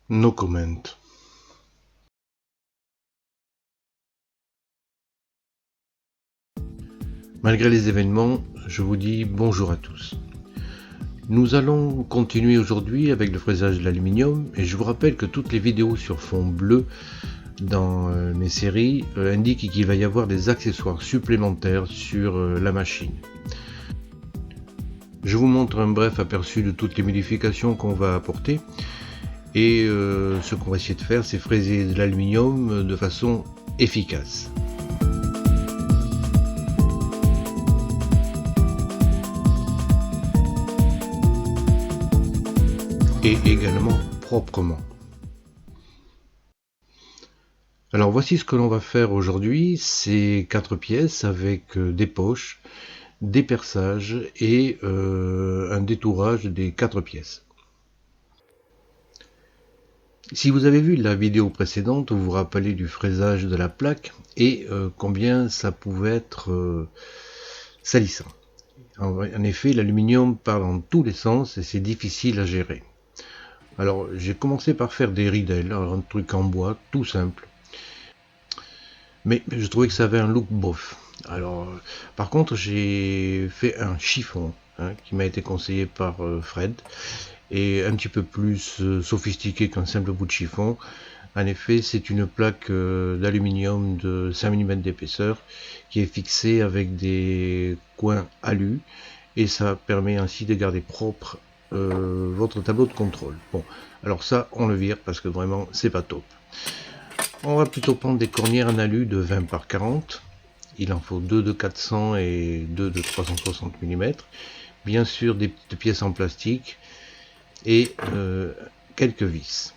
No comment. Malgré les événements, je vous dis bonjour à tous. Nous allons continuer aujourd'hui avec le fraisage de l'aluminium et je vous rappelle que toutes les vidéos sur fond bleu dans mes séries indiquent qu'il va y avoir des accessoires supplémentaires sur la machine. Je vous montre un bref aperçu de toutes les modifications qu'on va apporter et ce qu'on va essayer de faire, c'est fraiser de l'aluminium de façon efficace. Et également proprement. Alors voici ce que l'on va faire aujourd'hui, c'est 4 pièces avec des poches, des perçages et un détourage des 4 pièces. Si vous avez vu la vidéo précédente, vous vous rappelez du fraisage de la plaque et combien ça pouvait être salissant. En effet, l'aluminium part dans tous les sens et c'est difficile à gérer. Alors j'ai commencé par faire des ridelles, un truc en bois tout simple. Mais je trouvais que ça avait un look bof. Alors, par contre, j'ai fait un chiffon qui m'a été conseillé par Fred, et un petit peu plus sophistiqué qu'un simple bout de chiffon. En effet, c'est une plaque d'aluminium de 5 mm d'épaisseur qui est fixée avec des coins alu, et ça permet ainsi de garder propre votre tableau de contrôle. Bon, alors ça, on le vire parce que vraiment, c'est pas top. On va plutôt prendre des cornières en alu de 20 par 40. Il en faut 2 de 400 et 2 de 360 mm. Bien sûr, des petites pièces en plastique et quelques vis.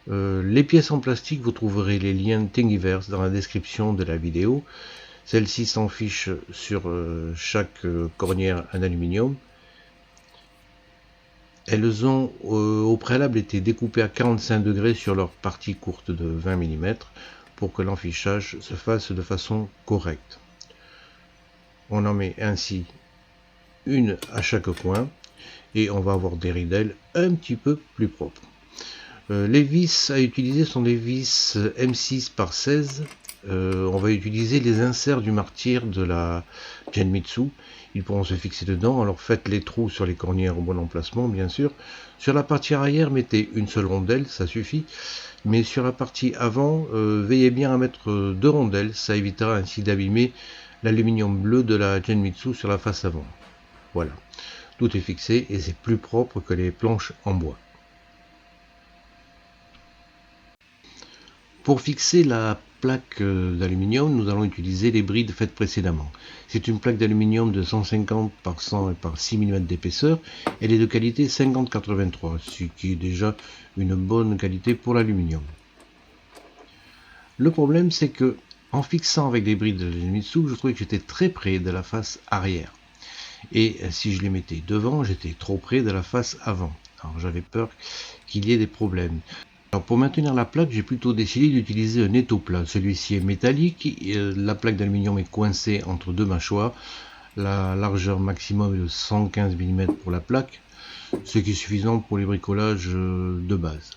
Les pièces en plastique, vous trouverez les liens Thingiverse dans la description de la vidéo. Celle-ci s'en fiche sur chaque cornière en aluminium. Elles ont au préalable été découpées à 45 degrés sur leur partie courte de 20 mm pour que l'enfichage se fasse de façon correcte. On en met ainsi une à chaque coin et on va avoir des ridelles un petit peu plus propres. Les vis à utiliser sont des vis M6 par 16. On va utiliser les inserts du martyr de la Genmitsu. Ils pourront se fixer dedans, alors faites les trous sur les cornières au bon emplacement, bien sûr. Sur la partie arrière, mettez une seule rondelle, ça suffit. Mais sur la partie avant, veillez bien à mettre 2 rondelles, ça évitera ainsi d'abîmer l'aluminium bleu de la Genmitsu sur la face avant. Voilà, tout est fixé et c'est plus propre que les planches en bois. Pour fixer la plaque d'aluminium, nous allons utiliser les brides faites précédemment. C'est une plaque d'aluminium de 150 par 100 et par 6 mm d'épaisseur. Elle est de qualité 50-83, ce qui est déjà une bonne qualité pour l'aluminium. Le problème, c'est que en fixant avec des brides de Genmitsu, je trouvais que j'étais très près de la face arrière. Et si je les mettais devant, j'étais trop près de la face avant. Alors j'avais peur qu'il y ait des problèmes. Alors pour maintenir la plaque, j'ai plutôt décidé d'utiliser un étau plat. Celui-ci est métallique, la plaque d'aluminium est coincée entre deux mâchoires. La largeur maximum est de 115 mm pour la plaque, ce qui est suffisant pour les bricolages de base.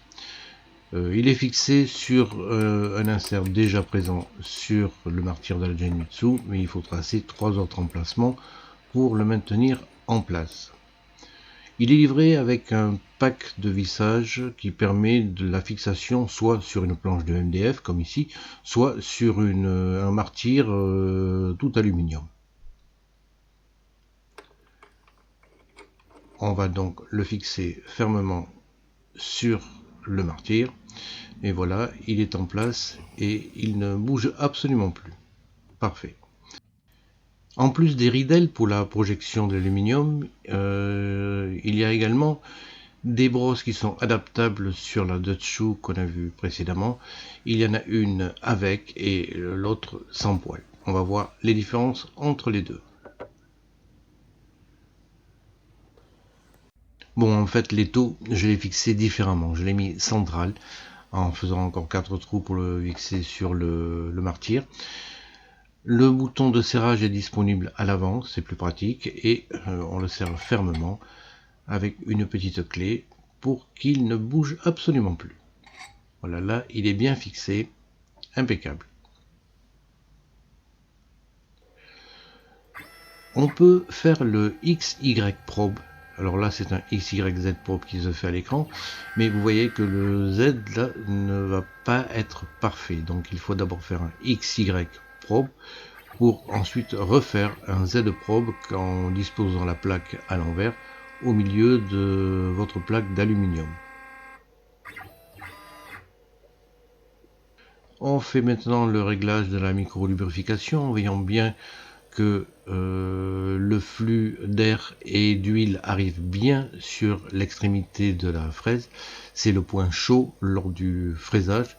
Il est fixé sur un insert déjà présent sur le martyr de la Genmitsu, mais il faut tracer 3 autres emplacements pour le maintenir en place. Il est livré avec un pack de vissage qui permet de la fixation soit sur une planche de MDF comme ici, soit sur un martyr tout aluminium. On va donc le fixer fermement sur le martyr et voilà, il est en place et il ne bouge absolument plus. Parfait. En plus des ridelles pour la projection de l'aluminium, il y a également des brosses qui sont adaptables sur la Dutch qu'on a vu précédemment. Il y en a une avec et l'autre sans poil. On va voir les différences entre les deux. Bon, en fait, l'étau, je l'ai fixé différemment. Je l'ai mis central en faisant encore 4 trous pour le fixer sur le martyr. Le bouton de serrage est disponible à l'avant, c'est plus pratique, et on le serre fermement avec une petite clé pour qu'il ne bouge absolument plus. Voilà, là, il est bien fixé, impeccable. On peut faire le XY probe. Alors là, c'est un XYZ probe qui se fait à l'écran, mais vous voyez que le Z là ne va pas être parfait. Donc il faut d'abord faire un XY probe pour ensuite refaire un Z probe en disposant la plaque à l'envers au milieu de votre plaque d'aluminium. On fait maintenant le réglage de la micro-lubrification en voyant bien que le flux d'air et d'huile arrive bien sur l'extrémité de la fraise. C'est le point chaud lors du fraisage.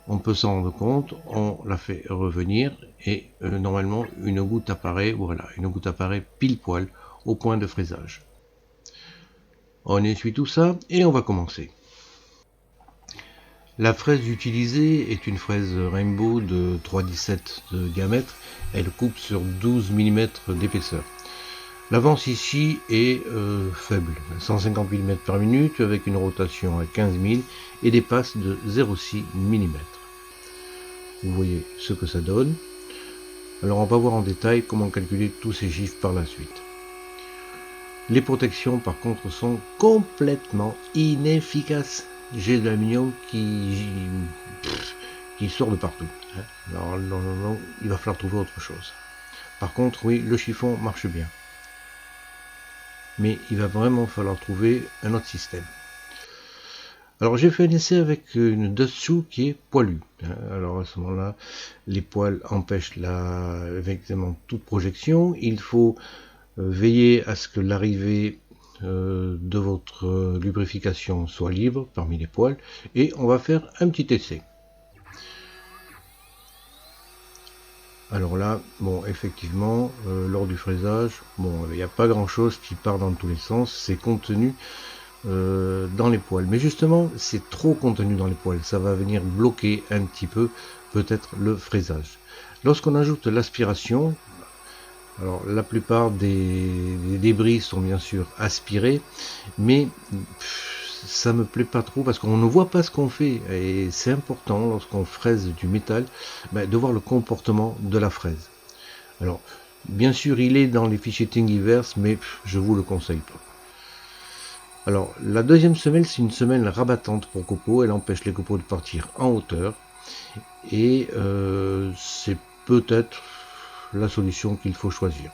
On peut s'en rendre compte, on la fait revenir et normalement une goutte apparaît, voilà, une goutte apparaît pile poil au point de fraisage. On essuie tout ça et on va commencer. La fraise utilisée est une fraise Rainbow de 3,17 de diamètre. Elle coupe sur 12 mm d'épaisseur. L'avance ici est faible, 150 mm par minute avec une rotation à 15 000 et des passes de 0,6 mm. Vous voyez ce que ça donne. Alors on va voir en détail comment calculer tous ces chiffres par la suite. Les protections par contre sont complètement inefficaces. J'ai de l'aluminium qui sort de partout. Alors non, il va falloir trouver autre chose. Par contre, oui, le chiffon marche bien. Mais il va vraiment falloir trouver un autre système. Alors j'ai fait un essai avec une dust shoe qui est poilue. Alors à ce moment-là, les poils empêchent évidemment toute projection. Il faut veiller à ce que l'arrivée de votre lubrification soit libre parmi les poils. Et on va faire un petit essai. Alors là, bon, effectivement, lors du fraisage, bon, il n'y a pas grand-chose qui part dans tous les sens. C'est contenu dans les poils. Mais justement, c'est trop contenu dans les poils. Ça va venir bloquer un petit peu, peut-être, le fraisage. Lorsqu'on ajoute l'aspiration, alors la plupart des débris sont bien sûr aspirés, mais ça me plaît pas trop parce qu'on ne voit pas ce qu'on fait et c'est important lorsqu'on fraise du métal de voir le comportement de la fraise. Alors bien sûr il est dans les fichiers Thingiverse mais je vous le conseille pas. Alors la deuxième semelle c'est une semelle rabattante pour copeaux, elle empêche les copeaux de partir en hauteur et c'est peut-être la solution qu'il faut choisir.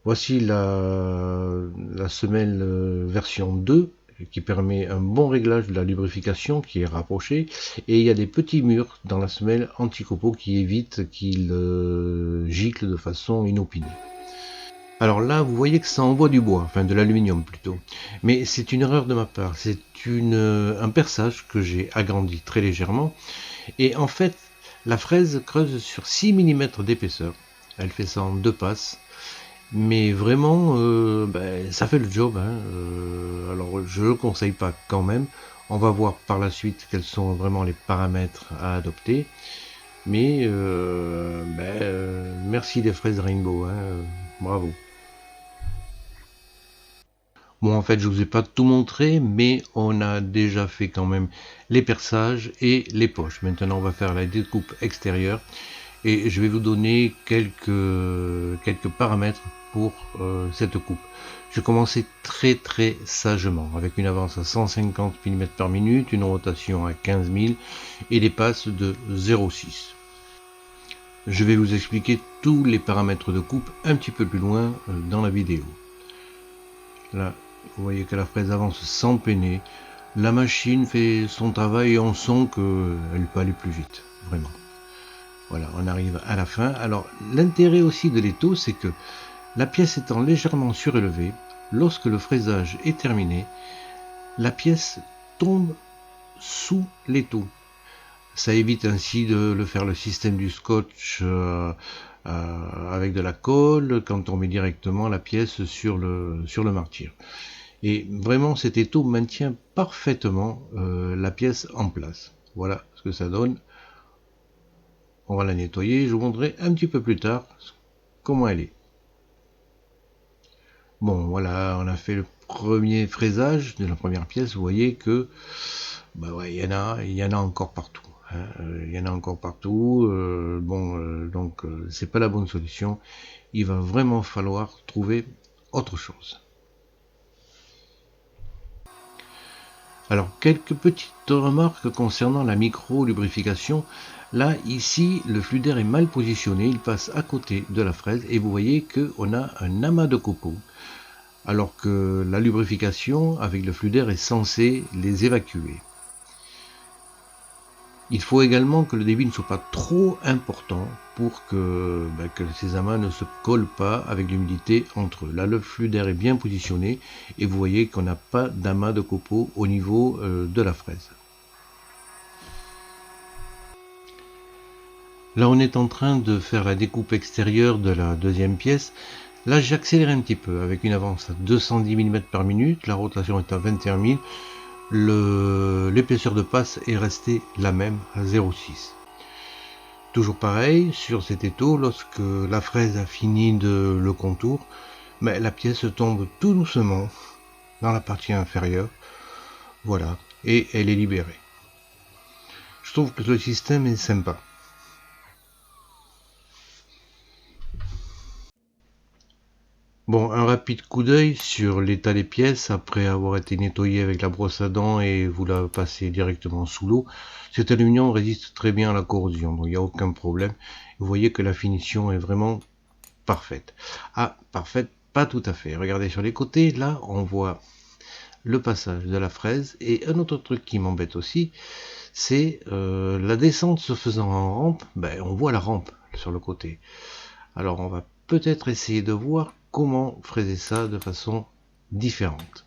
Voici la semelle version 2 qui permet un bon réglage de la lubrification qui est rapprochée et il y a des petits murs dans la semelle anti-copeaux qui évitent qu'il gicle de façon inopinée. Alors là vous voyez que ça envoie du bois, enfin de l'aluminium plutôt, mais c'est une erreur de ma part, c'est un perçage que j'ai agrandi très légèrement et en fait la fraise creuse sur 6 mm d'épaisseur, elle fait ça en 2 passes. Mais vraiment, ça fait le job. Alors, je ne le conseille pas quand même. On va voir par la suite quels sont vraiment les paramètres à adopter. Mais merci les fraises Rainbow. Bravo. Bon, en fait, je vous ai pas tout montré, mais on a déjà fait quand même les perçages et les poches. Maintenant, on va faire la découpe extérieure. Et je vais vous donner quelques paramètres pour cette coupe. Je commençais très sagement avec une avance à 150 mm par minute, une rotation à 15 000 et des passes de 0,6. Je vais vous expliquer tous les paramètres de coupe un petit peu plus loin dans la vidéo. Là, vous voyez que la fraise avance sans peiner. La machine fait son travail et on sent qu'elle peut aller plus vite, vraiment. Voilà, on arrive à la fin. Alors, l'intérêt aussi de l'étau, c'est que la pièce étant légèrement surélevée, lorsque le fraisage est terminé, la pièce tombe sous l'étau. Ça évite ainsi de faire le système du scotch avec de la colle quand on met directement la pièce sur le martyr. Et vraiment, cet étau maintient parfaitement la pièce en place. Voilà ce que ça donne. On va la nettoyer, je vous montrerai un petit peu plus tard comment elle est. Bon, voilà, on a fait le premier fraisage de la première pièce. Vous voyez que bah ouais, il y en a encore partout. Hein. Il y en a encore partout. Donc c'est pas la bonne solution. Il va vraiment falloir trouver autre chose. Alors, quelques petites remarques concernant la micro-lubrification. Là, ici, le flux d'air est mal positionné, il passe à côté de la fraise et vous voyez qu'on a un amas de copeaux. Alors que la lubrification avec le flux d'air est censé les évacuer. Il faut également que le débit ne soit pas trop important pour que ces amas ne se collent pas avec l'humidité entre eux. Là, le flux d'air est bien positionné et vous voyez qu'on n'a pas d'amas de copeaux au niveau de la fraise. Là, on est en train de faire la découpe extérieure de la deuxième pièce. Là, j'accélère un petit peu avec une avance à 210 mm par minute. La rotation est à 21 000. L'épaisseur de passe est restée la même à 0,6. Toujours pareil, sur cet étau, lorsque la fraise a fini le contour, mais la pièce tombe tout doucement dans la partie inférieure. Voilà, et elle est libérée. Je trouve que le système est sympa. Bon, un rapide coup d'œil sur l'état des pièces après avoir été nettoyé avec la brosse à dents et vous la passez directement sous l'eau. Cet aluminium résiste très bien à la corrosion, donc il n'y a aucun problème. Vous voyez que la finition est vraiment parfaite. Ah, parfaite, pas tout à fait. Regardez sur les côtés, là on voit le passage de la fraise. Et un autre truc qui m'embête aussi, c'est la descente se faisant en rampe, on voit la rampe sur le côté. Alors on va peut-être essayer de voir comment fraiser ça de façon différente.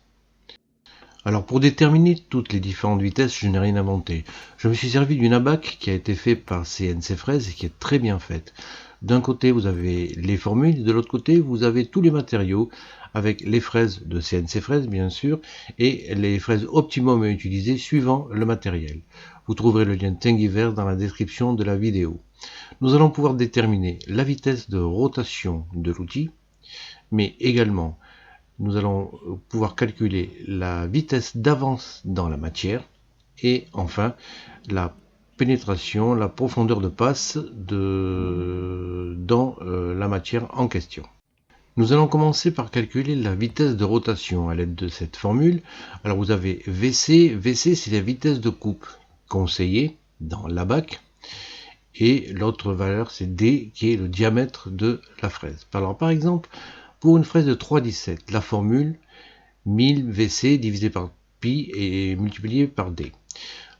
Alors pour déterminer toutes les différentes vitesses, je n'ai rien inventé. Je me suis servi d'une abac qui a été faite par CNC Fraises et qui est très bien faite. D'un côté vous avez les formules, de l'autre côté vous avez tous les matériaux avec les fraises de CNC Fraises bien sûr et les fraises optimum à utiliser suivant le matériel. Vous trouverez le lien Thingiverse dans la description de la vidéo. Nous allons pouvoir déterminer la vitesse de rotation de l'outil, mais également nous allons pouvoir calculer la vitesse d'avance dans la matière et enfin la pénétration, la profondeur de passe dans la matière en question. Nous allons commencer par calculer la vitesse de rotation à l'aide de cette formule. Alors vous avez VC, VC c'est la vitesse de coupe conseillée dans l'ABAC. Et l'autre valeur c'est D qui est le diamètre de la fraise. Alors par exemple, pour une fraise de 3,17, la formule 1000 VC divisé par pi et multiplié par D.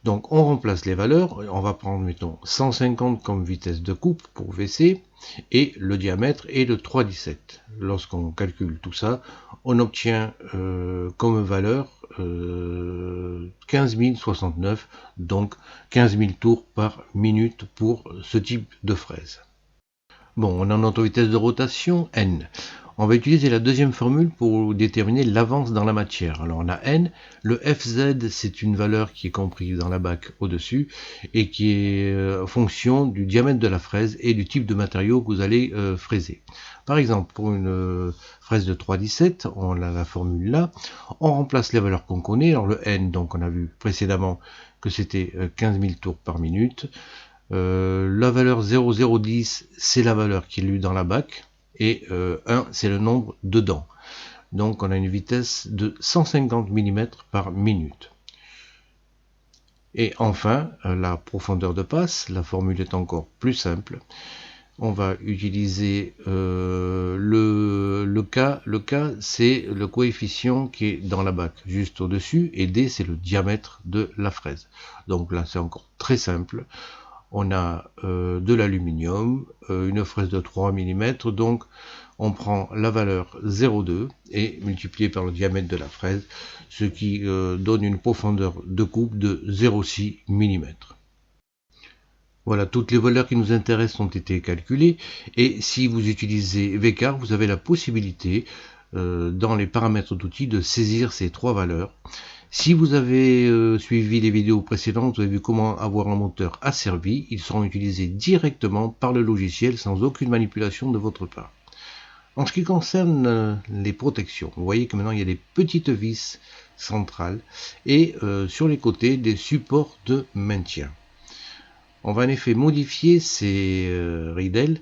Donc on remplace les valeurs, on va prendre mettons 150 comme vitesse de coupe pour VC et le diamètre est de 3,17. Lorsqu'on calcule tout ça, on obtient comme valeur 15 069, donc 15 000 tours par minute pour ce type de fraise. Bon, on a notre vitesse de rotation, n. On va utiliser la deuxième formule pour déterminer l'avance dans la matière. Alors on a n, le Fz c'est une valeur qui est comprise dans la bac au-dessus et qui est fonction du diamètre de la fraise et du type de matériau que vous allez fraiser. Par exemple, pour une fraise de 3,17, on a la formule là, on remplace les valeurs qu'on connaît. Alors le n, donc on a vu précédemment que c'était 15 000 tours par minute. La valeur 0,010 c'est la valeur qui est lue dans la bac et 1 c'est le nombre dedans. Donc on a une vitesse de 150 mm par minute. Et enfin la profondeur de passe, la formule est encore plus simple. On va utiliser le K c'est le coefficient qui est dans la bac juste au dessus et D c'est le diamètre de la fraise. Donc là c'est encore très simple. On a de l'aluminium, une fraise de 3 mm, donc on prend la valeur 0,2 et multiplié par le diamètre de la fraise, ce qui donne une profondeur de coupe de 0,6 mm. Voilà, toutes les valeurs qui nous intéressent ont été calculées, et si vous utilisez VCAR, vous avez la possibilité, dans les paramètres d'outils, de saisir ces trois valeurs. Si vous avez suivi les vidéos précédentes, vous avez vu comment avoir un moteur asservi. Ils seront utilisés directement par le logiciel sans aucune manipulation de votre part. En ce qui concerne les protections, vous voyez que maintenant il y a des petites vis centrales et sur les côtés des supports de maintien. On va en effet modifier ces ridelles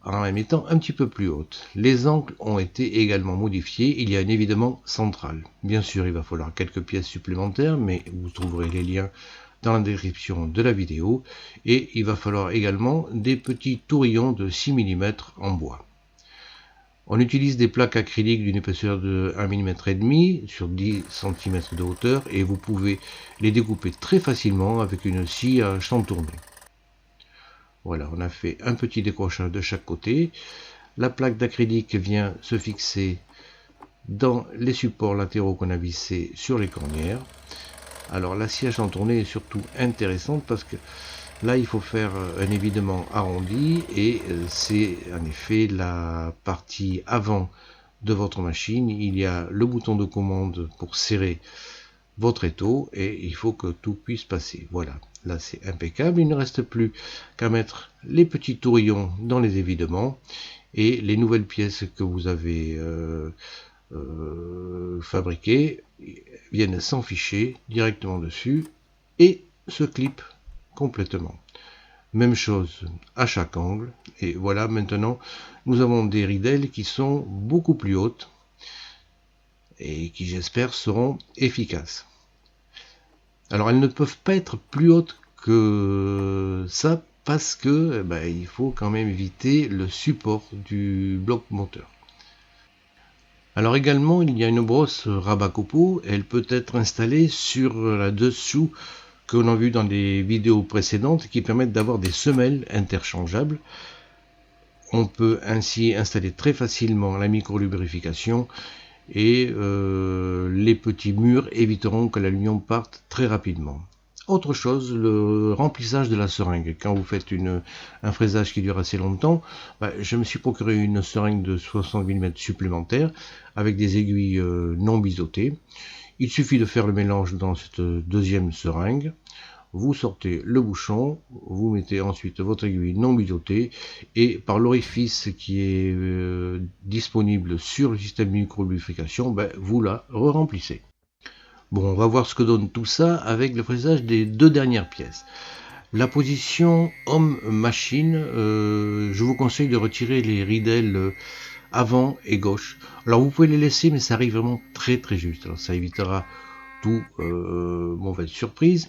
en les mettant un petit peu plus hautes. Les angles ont été également modifiés, il y a un évidement central. Bien sûr, il va falloir quelques pièces supplémentaires, mais vous trouverez les liens dans la description de la vidéo. Et il va falloir également des petits tourillons de 6 mm en bois. On utilise des plaques acryliques d'une épaisseur de 1,5 mm sur 10 cm de hauteur et vous pouvez les découper très facilement avec une scie à chantourner. Voilà, on a fait un petit décrochage de chaque côté. La plaque d'acrylique vient se fixer dans les supports latéraux qu'on a vissés sur les cornières. Alors la scie à chantourner est surtout intéressante parce que là il faut faire un évidement arrondi et c'est en effet la partie avant de votre machine. Il y a le bouton de commande pour serrer votre étau et il faut que tout puisse passer. Voilà, là c'est impeccable. Il ne reste plus qu'à mettre les petits tourillons dans les évidements et les nouvelles pièces que vous avez fabriquées viennent s'enficher directement dessus et se clipent complètement. Même chose à chaque angle et voilà, maintenant nous avons des ridelles qui sont beaucoup plus hautes et qui j'espère seront efficaces. Alors elles ne peuvent pas être plus hautes que ça parce que il faut quand même éviter le support du bloc moteur. Alors également il y a une brosse rabat-copeaux, elle peut être installée sur la dessous que l'on a vu dans les vidéos précédentes qui permettent d'avoir des semelles interchangeables. On peut ainsi installer très facilement la micro-lubrification et les petits murs éviteront que l'aluminium parte très rapidement. Autre chose, le remplissage de la seringue. Quand vous faites un fraisage qui dure assez longtemps, je me suis procuré une seringue de 60 mm supplémentaire avec des aiguilles non biseautées. Il suffit de faire le mélange dans cette deuxième seringue. Vous sortez le bouchon, vous mettez ensuite votre aiguille non biseautée et par l'orifice qui est disponible sur le système de micro-lubrification, vous la re-remplissez. Bon, on va voir ce que donne tout ça avec le fraisage des deux dernières pièces. La position homme-machine, je vous conseille de retirer les ridelles avant et gauche. Alors vous pouvez les laisser, mais ça arrive vraiment très très juste. Alors ça évitera tout mauvaise surprise.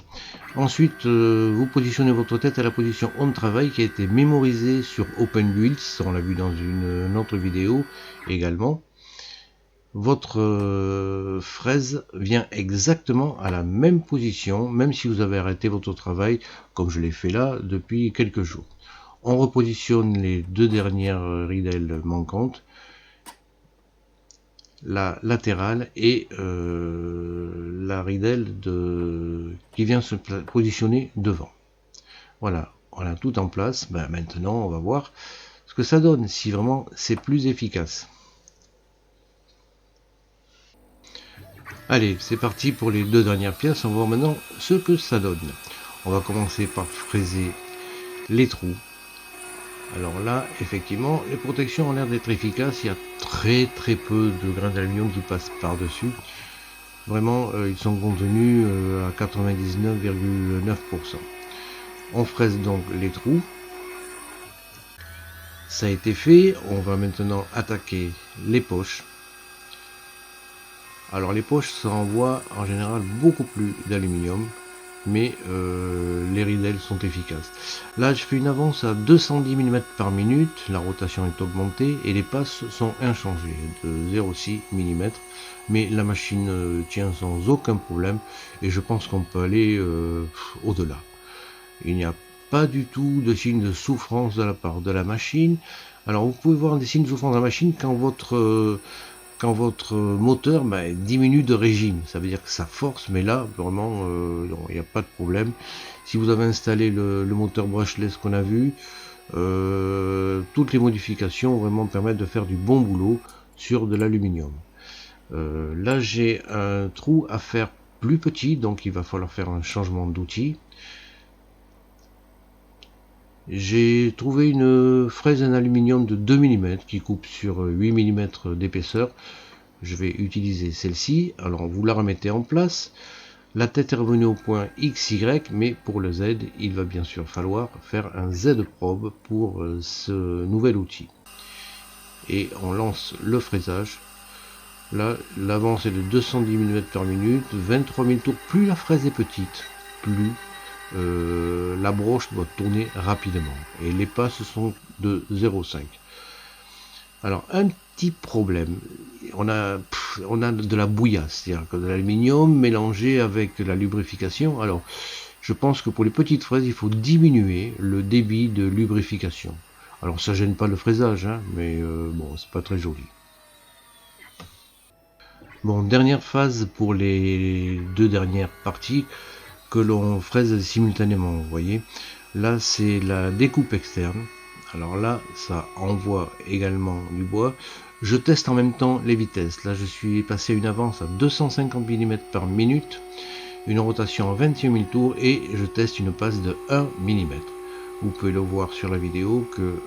Ensuite, vous positionnez votre tête à la position homme travail qui a été mémorisée sur Open Builds. On l'a vu dans une autre vidéo également. Votre fraise vient exactement à la même position, même si vous avez arrêté votre travail, comme je l'ai fait là, depuis quelques jours. On repositionne les deux dernières ridelles manquantes, la latérale et la ridelle qui vient se positionner devant. Voilà, on a tout en place. Maintenant, on va voir ce que ça donne, si vraiment c'est plus efficace. Allez, c'est parti pour les deux dernières pièces. On va voir maintenant ce que ça donne. On va commencer par fraiser les trous. Alors là, effectivement, les protections ont l'air d'être efficaces. Il y a très peu de grains d'aluminium qui passent par-dessus. Vraiment, ils sont contenus à 99,9%. On fraise donc les trous. Ça a été fait. On va maintenant attaquer les poches. Alors les poches, ça envoie en général beaucoup plus d'aluminium, mais les ridelles sont efficaces. Là, je fais une avance à 210 mm par minute, la rotation est augmentée et les passes sont inchangées de 0,6 mm, mais la machine tient sans aucun problème et je pense qu'on peut aller au-delà. Il n'y a pas du tout de signe de souffrance de la part de la machine. Alors vous pouvez voir des signes de souffrance de la machine quand votre moteur diminue de régime, ça veut dire que ça force, mais là vraiment il n'y a pas de problème. Si vous avez installé le moteur brushless qu'on a vu, toutes les modifications vraiment permettent de faire du bon boulot sur de l'aluminium. Là j'ai un trou à faire plus petit, donc il va falloir faire un changement d'outil. J'ai trouvé une fraise en aluminium de 2 mm qui coupe sur 8 mm d'épaisseur. Je vais utiliser celle-ci. Alors vous la remettez en place. La tête est revenue au point XY, mais pour le Z, il va bien sûr falloir faire un Z probe pour ce nouvel outil. Et on lance le fraisage. Là, l'avance est de 210 mm par minute, 23 000 tours. Plus la fraise est petite, plus la broche doit tourner rapidement. Et les passes sont de 0,5. Alors, un petit problème. On a de la bouillasse, c'est-à-dire que de l'aluminium mélangé avec la lubrification. Alors, je pense que pour les petites fraises, il faut diminuer le débit de lubrification. Alors, ça gêne pas le fraisage, hein, mais bon, c'est pas très joli. Bon, dernière phase pour les deux dernières parties que l'on fraise simultanément, vous voyez. Là, c'est la découpe externe. Alors là, ça envoie également du bois. Je teste en même temps les vitesses. Là, je suis passé à une avance à 250 mm par minute, une rotation à 28 000 tours et je teste une passe de 1 mm. Vous pouvez le voir sur la vidéo que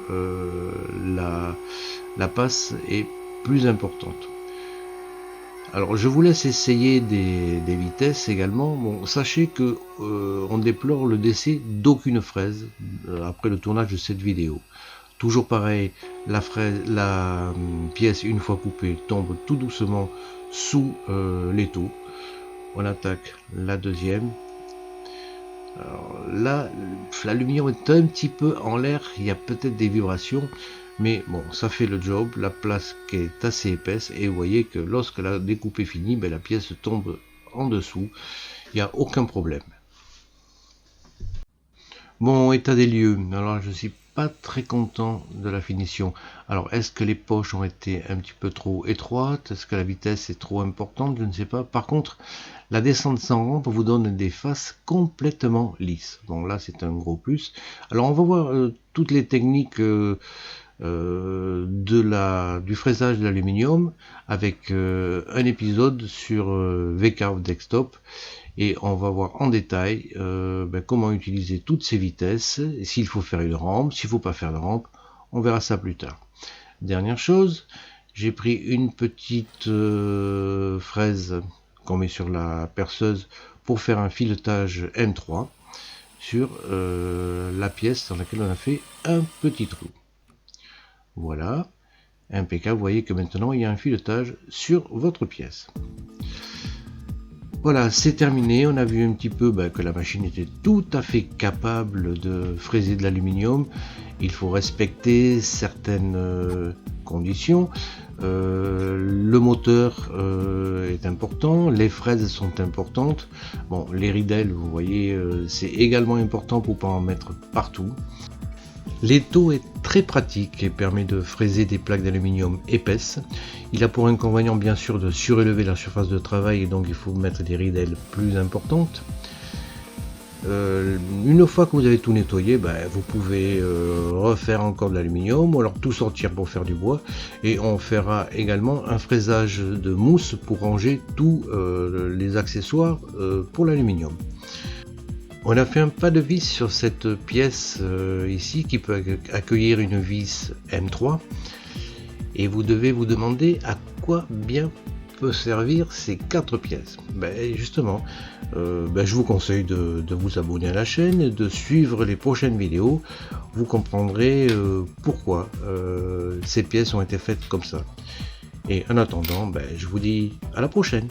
la passe est plus importante. Alors je vous laisse essayer des vitesses également. Bon, sachez que on déplore le décès d'aucune fraise après le tournage de cette vidéo. Toujours pareil, la pièce une fois coupée tombe tout doucement sous l'étau. On attaque la deuxième. Alors là, l'aluminium est un petit peu en l'air, il y a peut-être des vibrations. Mais bon, ça fait le job, la plaque est assez épaisse et vous voyez que lorsque la découpe est finie, ben, la pièce tombe en dessous, il n'y a aucun problème. Bon, état des lieux, alors je suis pas très content de la finition. Alors est-ce que les poches ont été un petit peu trop étroites? Est-ce que la vitesse est trop importante? Je ne sais pas. Par contre, la descente sans rampe vous donne des faces complètement lisses. Bon là c'est un gros plus. Alors on va voir toutes les techniques du fraisage de l'aluminium avec un épisode sur VCarve Desktop et on va voir en détail comment utiliser toutes ces vitesses, s'il faut faire une rampe, s'il ne faut pas faire de rampe, on verra ça plus tard. Dernière chose, j'ai pris une petite fraise qu'on met sur la perceuse pour faire un filetage M3 sur la pièce dans laquelle on a fait un petit trou. Voilà, impeccable, vous voyez que maintenant il y a un filetage sur votre pièce. Voilà, c'est terminé, on a vu un petit peu que la machine était tout à fait capable de fraiser de l'aluminium. Il faut respecter certaines conditions. Le moteur est important, les fraises sont importantes. Bon, les ridelles, vous voyez, c'est également important pour ne pas en mettre partout. L'étau est très pratique et permet de fraiser des plaques d'aluminium épaisses. Il a pour inconvénient bien sûr de surélever la surface de travail et donc il faut mettre des ridelles plus importantes. Une fois que vous avez tout nettoyé, vous pouvez refaire encore de l'aluminium ou alors tout sortir pour faire du bois et on fera également un fraisage de mousse pour ranger tous les accessoires pour l'aluminium. On a fait un pas de vis sur cette pièce ici qui peut accueillir une vis M3 et vous devez vous demander à quoi bien peut servir ces 4 pièces. Justement, je vous conseille de vous abonner à la chaîne et de suivre les prochaines vidéos. Vous comprendrez pourquoi ces pièces ont été faites comme ça. Et en attendant, je vous dis à la prochaine.